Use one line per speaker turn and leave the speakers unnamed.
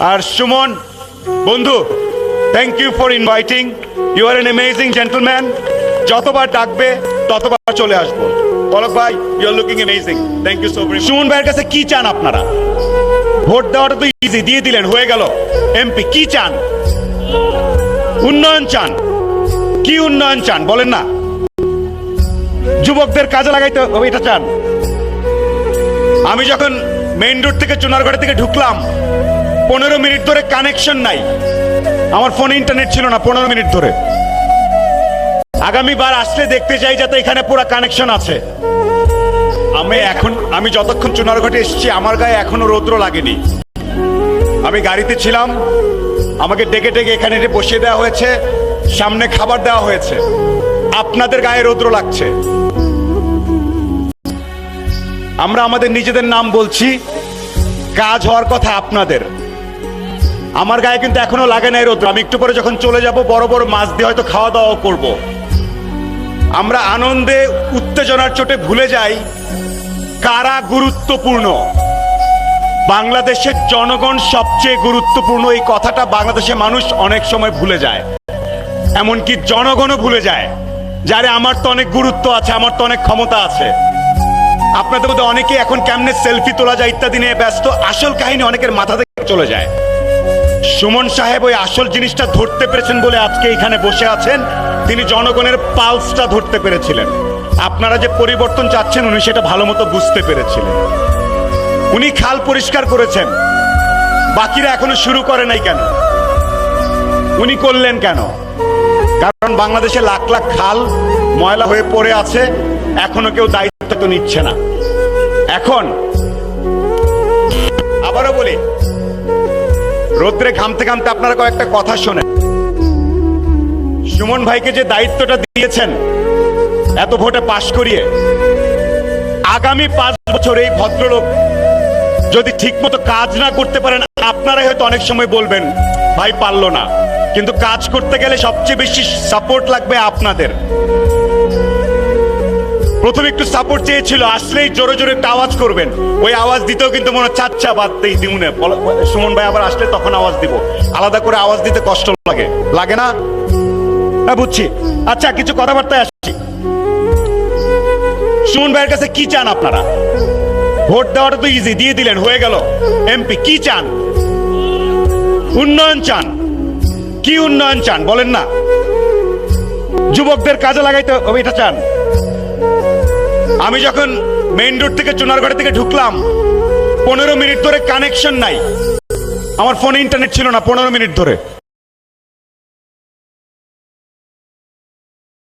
আর সুমন বন্ধু, thank you for inviting. You are an amazing gentleman. যতবার ডাকবে ততবার চলে আসবো। পলক ভাই, you are looking amazing. Thank you so much. Suman ভাইয়ের কাছে কি চান আপনারা? ভোট দেওয়াটা তো ইজি, দিয়ে দিলেন, হয়ে গেল এমপি। কি চান? উন্নয়ন চান? কি উন্নয়ন চান বলেন না? যুবকদের কাজে লাগাইতে হবে এটা চান? আমি যখন মেইন রোড থেকে চুনারগড় থেকে ঢুকলাম, 15 মিনিট ধরে কানেকশন নাই। আমার ফোনে ইন্টারনেট ছিল না 15 মিনিট ধরে। আগামীবার আসলে দেখতে চাই যাতে এখানে পুরো কানেকশন আছে। আমি যতক্ষণ চুনারগড়ে এসেছি আমার গায়ে এখনো রৌদ্র লাগেনি। আমি গাড়িতে ছিলাম, আমাকে ডেকে ডেকে এখানে বসিয়ে দেওয়া হয়েছে, সামনে খাবার দেওয়া হয়েছে। আপনাদের গায়ে রৌদ্র লাগছে। আমরা আমাদের নিজেদের নাম বলছি, কাজ হওয়ার কথা আপনাদের। আমার গায়ে কিন্তু এখনো লাগে নাই রৌদ্র। আমি একটু পরে যখন চলে যাব বড় বড় মাছ দিয়ে হয়তো খাওয়া দাওয়া করব। আমরা আনন্দে উত্তেজনার চোটে ভুলে যাই কারা গুরুত্বপূর্ণ। বাংলাদেশের জনগণ সবচেয়ে গুরুত্বপূর্ণ, এই কথাটা বাংলাদেশের মানুষ অনেক সময় ভুলে যায়। এমনকি জনগণও ভুলে যায়, যারে আমার তো অনেক গুরুত্ব আছে, আমার তো অনেক ক্ষমতা আছে। আপনাদের মধ্যে অনেকে এখন কেমনে সেলফি তোলা যায় ইত্যাদি নিয়ে ব্যস্ত। আসল কাহিনী অনেকের মাথা থেকে চলে যায়। সুমন সাহেব ওই আসল জিনিসটা ধরতে পেরেছেন বলে আজকে এখানে বসে আছেন। তিনি জনগণের পালসটা ধরতে পেরেছিলেন। আপনারা যে পরিবর্তন চাচ্ছেন উনি সেটা ভালো মতো বুঝতে পেরেছিলেন। উনি খাল পরিষ্কার করেছেন, বাকিরা এখনো শুরু করে নাই কেন? উনি করলেন কেন? কারণ বাংলাদেশে লাখ লাখ খাল ময়লা হয়ে পড়ে আছে, এখনো কেউ দায়িত্ব তো নিচ্ছে না। এখন আবারও বলি, রোদ্রে ঘামতে ঘামতে আপনারা কয়েকটা কথা শোনেন। সুমন ভাইকে যে দায়িত্বটা দিয়েছেন এত ভোটে পাশ করিয়ে, আগামী 5 বছর এই ভদ্রলোক যদি ঠিকমতো কাজ না করতে পারেন, আপনারাই হয়তো অনেক সময় বলবেন ভাই পারলো না। কিন্তু কাজ করতে গেলে সবচেয়ে বেশি সাপোর্ট লাগবে আপনাদের। প্রথমে একটু সাপোর্ট চেয়েছিল, আসলেই জোরে জোরে একটা আওয়াজ করবেন। ওই আওয়াজ দিতেও কিন্তু মনে হচ্ছে আচ্ছা বাদ দেই দিউনে। সুমন ভাই আবার আসলে তখন আওয়াজ দিব। আলাদা করে আওয়াজ দিতে কষ্ট লাগে, লাগে না? না বুঝছি। আচ্ছা, কিছু কথাবার্তায় আসছি। সুমন ভাইয়ের কাছে কি চান আপনারা? ভোট দেওয়াটা তো ইজি, দিয়ে দিলেন, হয়ে গেল এমপি। কি চান? উন্নয়ন চান? কি উন্নয়ন চান বলেন না? যুবকদের কাজে লাগাইতে হবে এটা চান? আমি যখন মেইন রোড থেকে চুনারগড় থেকে ঢুকলাম, 15 মিনিট ধরে কানেকশন নাই। আমার ফোনে ইন্টারনেট ছিল না 15 মিনিট ধরে।